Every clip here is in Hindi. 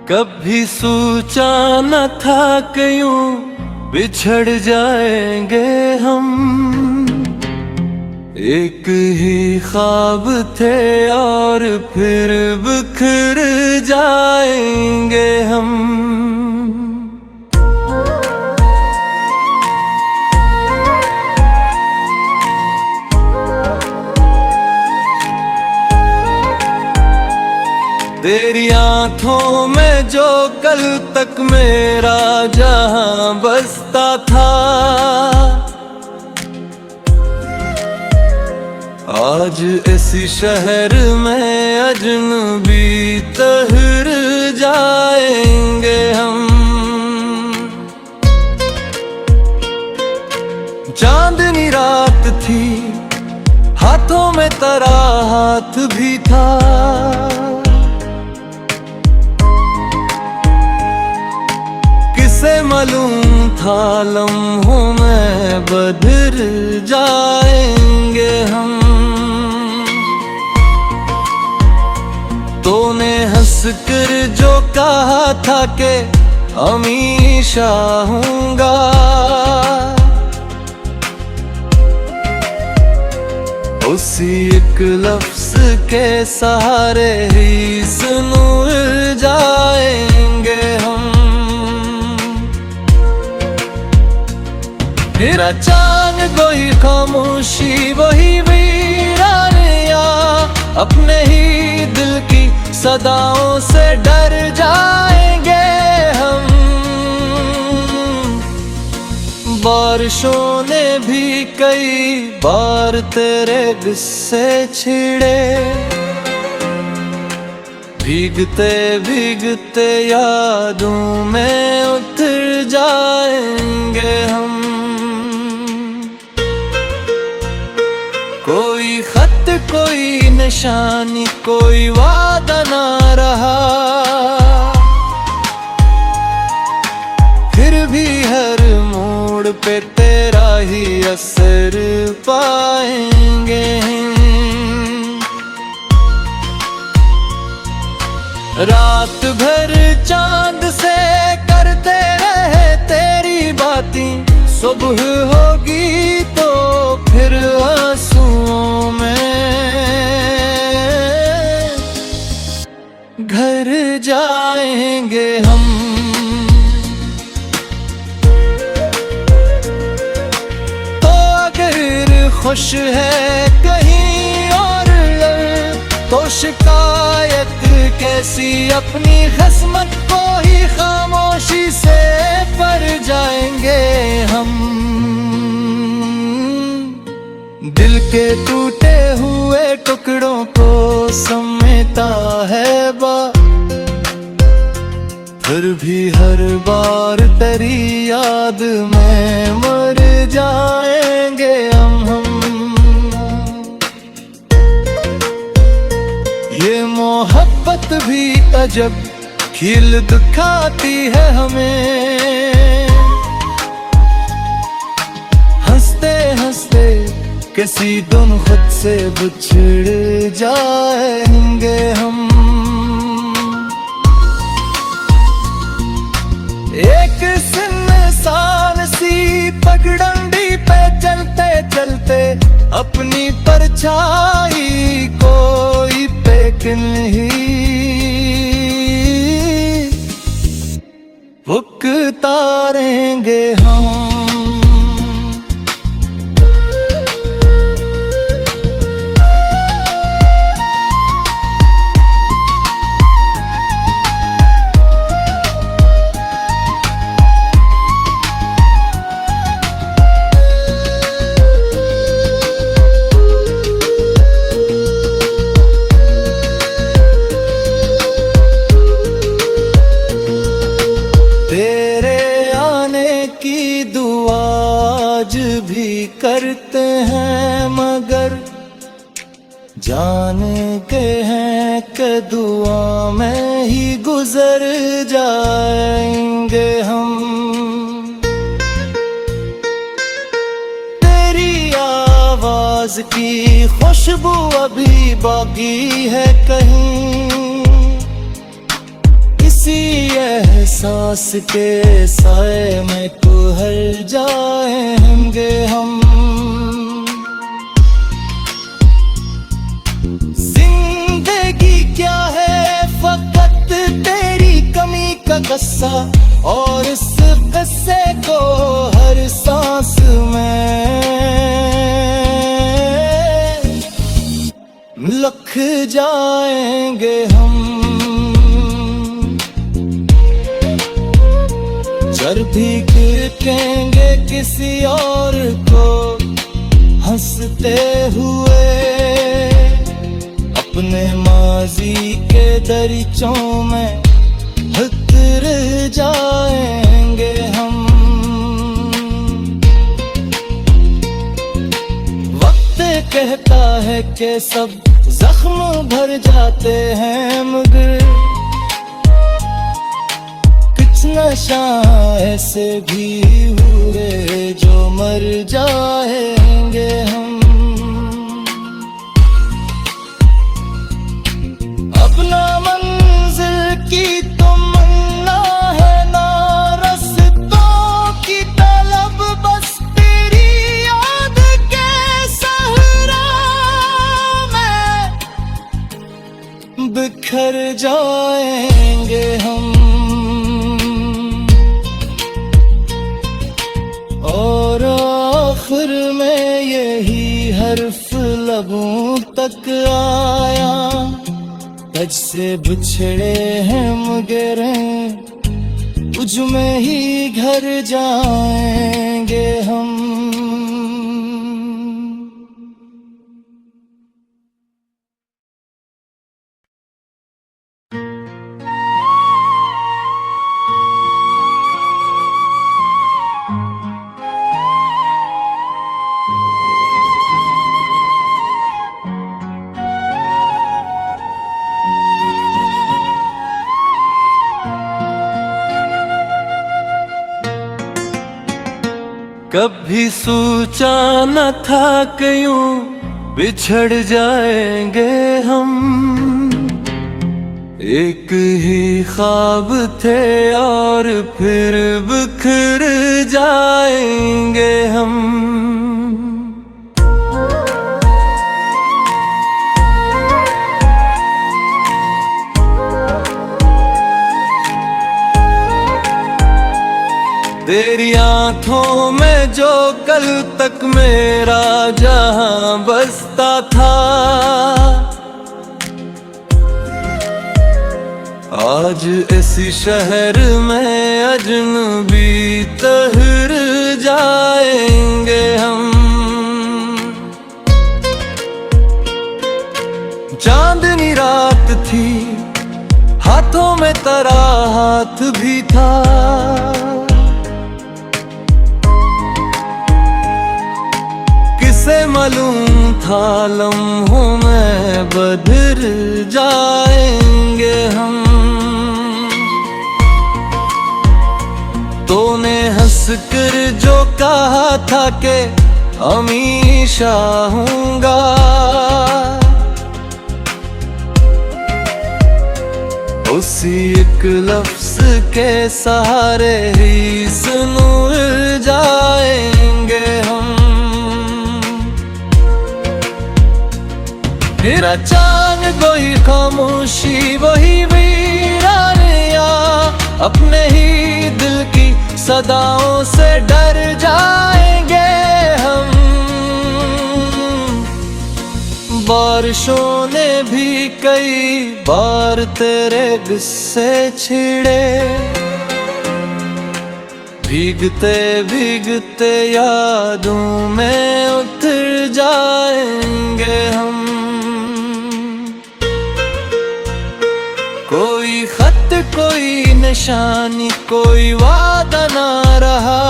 कभी सोचा न था कि यूं बिछड़ जाएंगे हम। एक ही ख्वाब थे और फिर बिखर जाएंगे हम। तेरी आंखों में जो कल तक मेरा जहां बसता था, आज इसी शहर में अजनबी ठहर जाएंगे हम। चांदनी रात थी, हाथों में तेरा हाथ भी था। किसे मालूम था लम्हों में बदल जाएंगे हम। तूने हंस कर जो कहा था कि हमेशा हूँगा, उसी एक लफ्ज के सहारे ही सुन जाएंगे हम। फिर अचानक कोई खामोशी, वही वीरानिया, अपने ही दिल की सदाओं से डर जाएंगे हम। बारिशों ने भी कई बार तेरे किस्से छिड़े, भीगते भीगते यादों में उतर जाएंगे हम। कोई खत, कोई निशानी, कोई वादा ना रहा, फिर भी हर मोड़ पे तेरा ही असर पाएंगे। रात भर चांद से करते रहे तेरी बातें, सुबह होगी तो फिर आंसुओं में घर जाएंगे हम। तो अगर खुश है कहीं और तो शिकायत कैसी, अपनी किस्मत को ही खामोशी से पर जाएंगे हम। दिल के टूटे हुए टुकड़ों को समेटा है फिर भी हर बार तेरी याद में मर जाएंगे हम। ये मोहब्बत भी अजब खिल दिखाती है हमें, हंसते हंसते किसी दिन खुद से बिछड़ जाएंगे हम। एक इंसान सी पगडंडी पे चलते चलते अपनी परछाई कोई पेक नहीं उतारेंगे हम। भी करते हैं मगर जाने के हैं कि दुआ में ही गुजर जाएंगे हम। तेरी आवाज की खुशबू अभी बाकी है कहीं, किसी एहसास के साए में कुहर जाएंगे हम। जिंदगी क्या है फकत तेरी कमी का किस्सा, और इस किस्से को हर सांस में लिख जाएंगे हम। जब भी देखेंगे किसी और को हंसते हुए, अपने माजी के दरीचों में उतर जाएंगे हम। वक्त कहता है कि सब जख्म भर जाते हैं, मगर कुछ नशा ऐसे भी हुए जो मर जाएंगे हम। अपना मंजिल की तमन्ना है ना रास्तों की तलब, बस तेरी याद के सहरा में बिखर जाएंगे हम। और आखिर में यही हर्फ लबों तक आया, तुझ से बिछड़े हैं मगर तुझ में ही घर जाएंगे हम। कभी सोचा न था कि यूं बिछड़ जाएंगे हम, एक ही ख्वाब थे और फिर बिखर जाएंगे हम। तेरी आंखों में जो कल तक मेरा जहां बसता था, आज इसी शहर में अजनबी ठहर जाएंगे हम। चांदनी रात थी, हाथों में तेरा हाथ भी था, किसे मालूम था लम्हों में बदल जाएंगे हम। तूने हंस कर जो कहा था कि हमेशा हूँगा, उसी एक लफ्ज के सहारे ही सुन जाएंगे हम। फिर अचानक वही खामोशी, वही वीरानिया, अपने ही दिल की सदाओं से डर जाएंगे हम। बारिशों ने भी कई बार तेरे गुस्से छिड़े, भीगते भीगते यादों में उतर जाएंगे हम। कोई खत कोई निशानी कोई वादा ना रहा,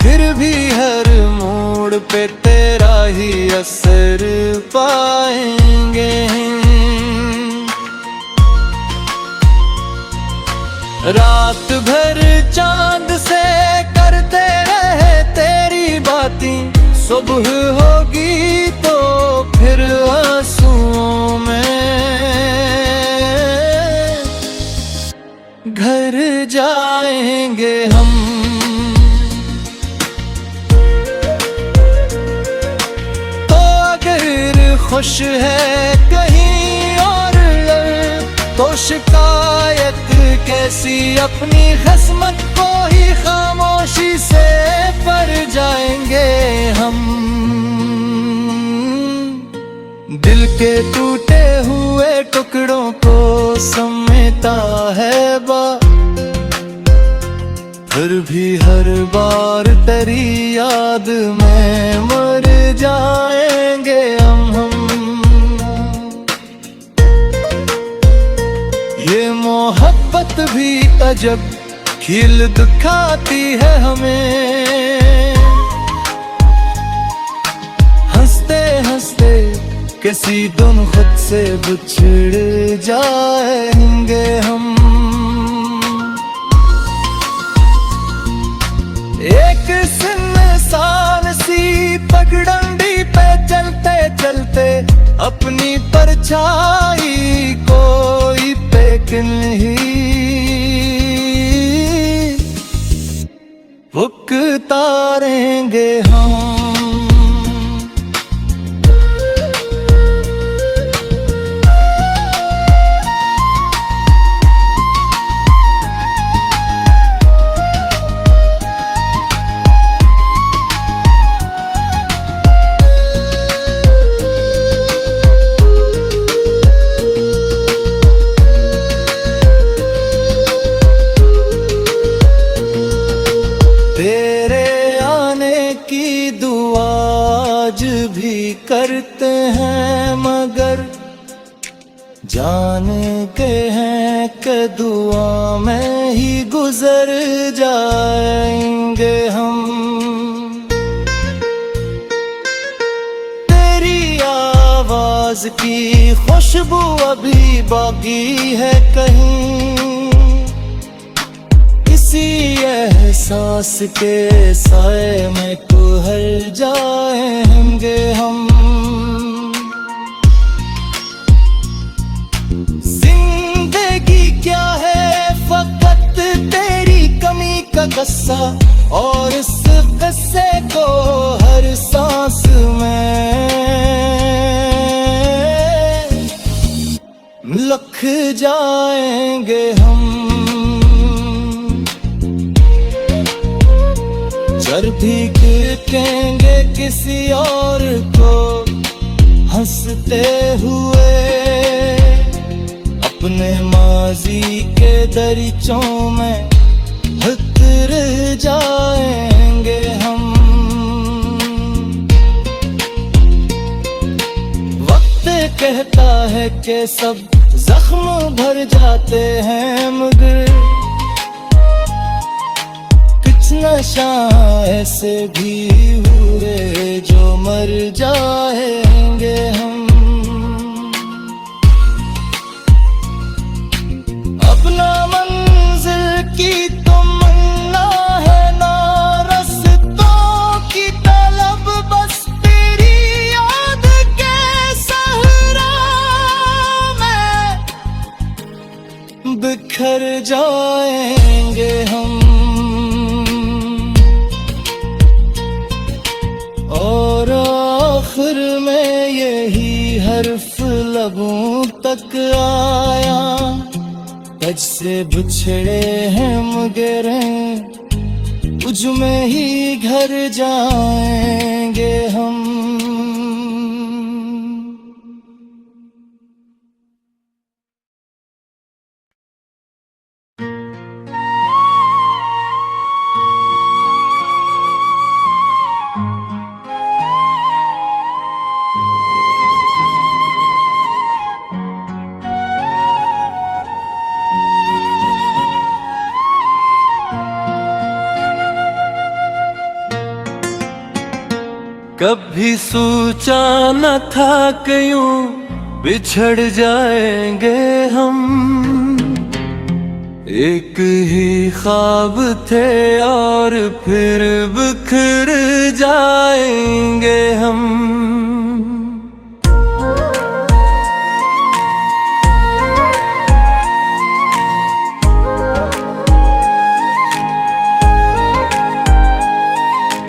फिर भी हर मोड़ पे तेरा ही असर पाएंगे। रात भर चांद से करते रहे तेरी बातें, सुबह होगी तो फिर आंसुओं में होश है कहीं और तो शिकायत कैसी, अपनी किस्मत को ही खामोशी से पर जाएंगे हम। दिल के टूटे हुए टुकड़ों को समेटा है फिर भी हर बार तेरी याद में मर जाएंगे हम। ये मोहब्बत भी अजब खिल दिखाती है हमें, हंसते हंसते किसी दिन खुद से बिछड़ जाएंगे हम। एक सुनसान सी पगडंडी पे चलते चलते अपनी परछाई कोई पे नहीं पुकारेंगे हम। करते हैं मगर जानते हैं कि दुआ में ही गुजर जाएंगे हम। तेरी आवाज की खुशबू अभी बाकी है कहीं, किसी एहसास के साए में कुहर जाएंगे हम। जिंदगी क्या है फकत तेरी कमी का गस्सा, और इस किस्से को हर सांस में लिख जाएंगे हम। जब भी देखेंगे किसी और को हंसते हुए, अपने माजी के दरीचों में उतर जाएंगे हम। वक्त कहता है कि सब जख्म भर जाते हैं मगर कुछ नशा ऐसे भी हुए जो मर जाएंगे हम। अपना मंजिल की तमन्ना है ना रास्तों की तलब, बस तेरी याद के सहरा में बिखर जाएंगे हम। और आखिर में यही हर्फ लबों तक आया, तुझसे बिछड़े हैं मगर तुझ में ही घर जाएंगे हम। कभी सोचा न था कि यूं बिछड़ जाएंगे हम, एक ही ख्वाब थे और फिर बिखर जाएंगे हम।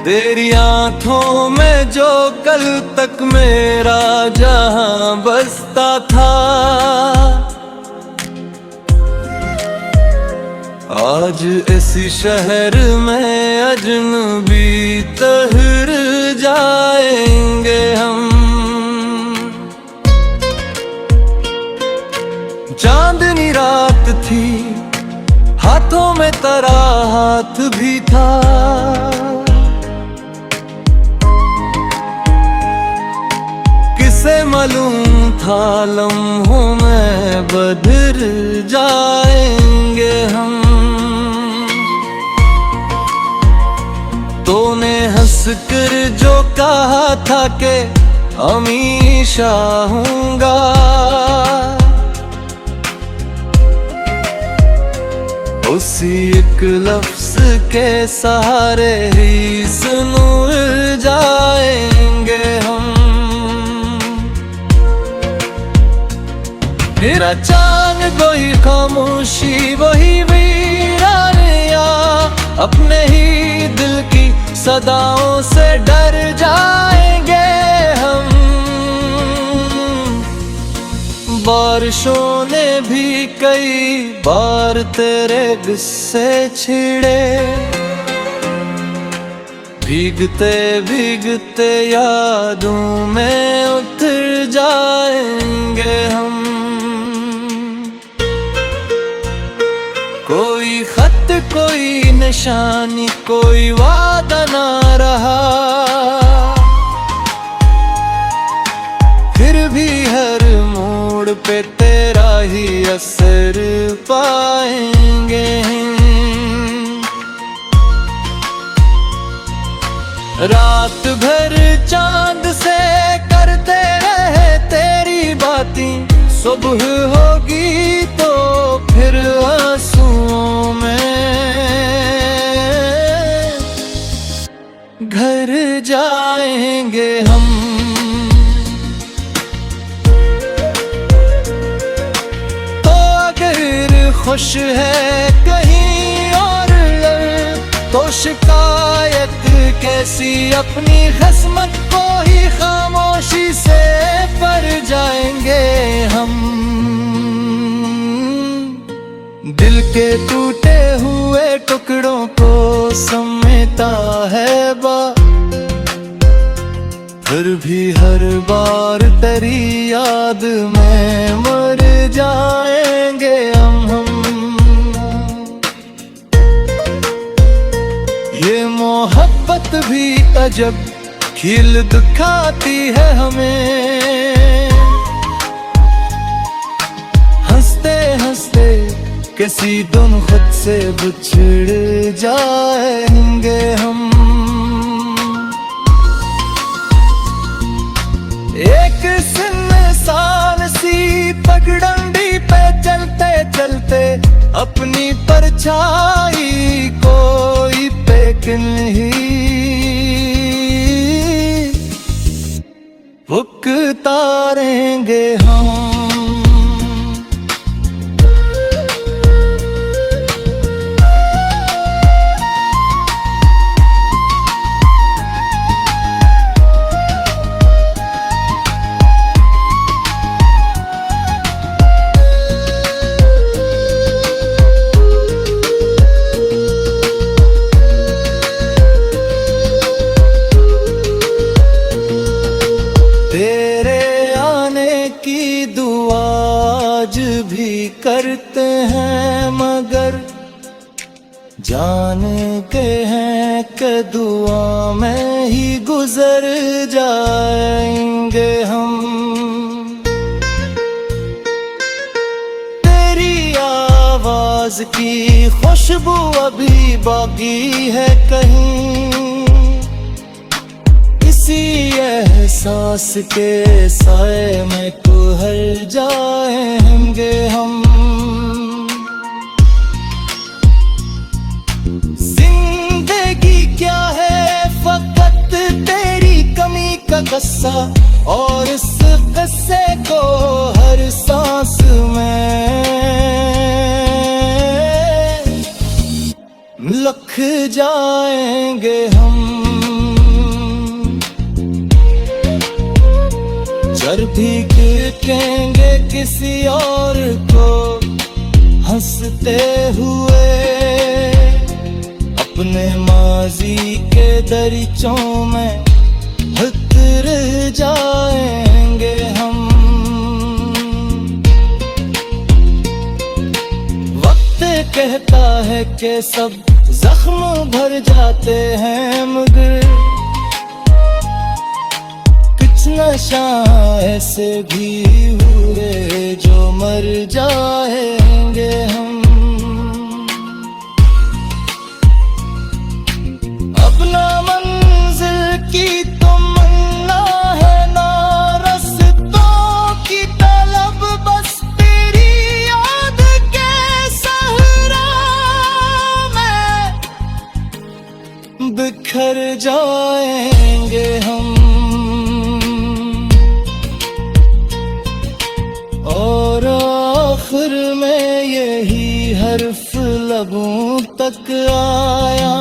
तेरी आंखों में जो कल तक मेरा जहां बसता था, आज इसी शहर में अजनबी ठहर जाएंगे हम। चांदनी रात थी, हाथों में तेरा हाथ भी था, किसे मालूम था लम्हों में बदल जाएंगे हम। तूने हंस कर जो कहा था कि हमेशा हूँगा, उसी एक लफ्ज के सहारे ही सुनूर जाएंगे हम। मेरा चांद कोई खामोशी वही वीरानिया, अपने ही दिल की सदाओं से डर जाएंगे हम। बारिशों ने भी कई बार तेरे गुस्से छिड़े, भीगते भीगते यादों में उतर जाएंगे हम। कोई खत कोई निशानी कोई वादा ना रहा, फिर भी हर मोड़ पे तेरा ही असर पाएंगे। रात भर चांद से करते रहे तेरी बातें, सुबह होगी तो फिर आंसुओं में घर जाएंगे हम। तो अगर खुश है कहीं और तो शिकायत कैसी, अपनी किस्मत को ही खामोशी से पर जाएंगे हम। दिल के टूटे हुए टुकड़ों को समेटा है फिर भी हर बार तेरी याद में मर जाएंगे हम। ये मोहब्बत भी अजब खिल दिखाती है हमें, हंसते हंसते किसी दिन खुद से बिछड़ जाएंगे हम। एक इंसान सी पगडंडी पे चलते चलते अपनी परछाई कोई पे नहीं पुकारेंगे हम। आज भी करते हैं मगर जानते हैं कि दुआ में ही गुजर जाएंगे हम। तेरी आवाज की खुशबू अभी बाकी है कहीं, इसी एहसास के साए में कुहर जाएंगे हम। जिंदगी क्या है फकत तेरी कमी का किस्सा, और इस किस्से को हर सांस में लिख जाएंगे हम। घर भी गिरकेंगे किसी और को हंसते हुए, अपने माजी के दरीचों में उतर जाएंगे हम। वक्त कहता है कि सब जख्म भर जाते हैं, मगर कुछ नशा ऐसे भी हुए जो मर जाएंगे हम। अपना मंजिल की तमन्ना है ना, रास्तों की तलब बस तेरी याद के सहरा में बिखर जाएंगे हम। और आखिर में यही हर्फ लबों तक आया,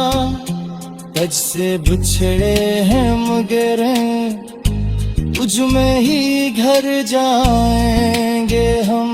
तुझ से बिछड़े हैं मगर तुझ में ही घर जाएंगे हम।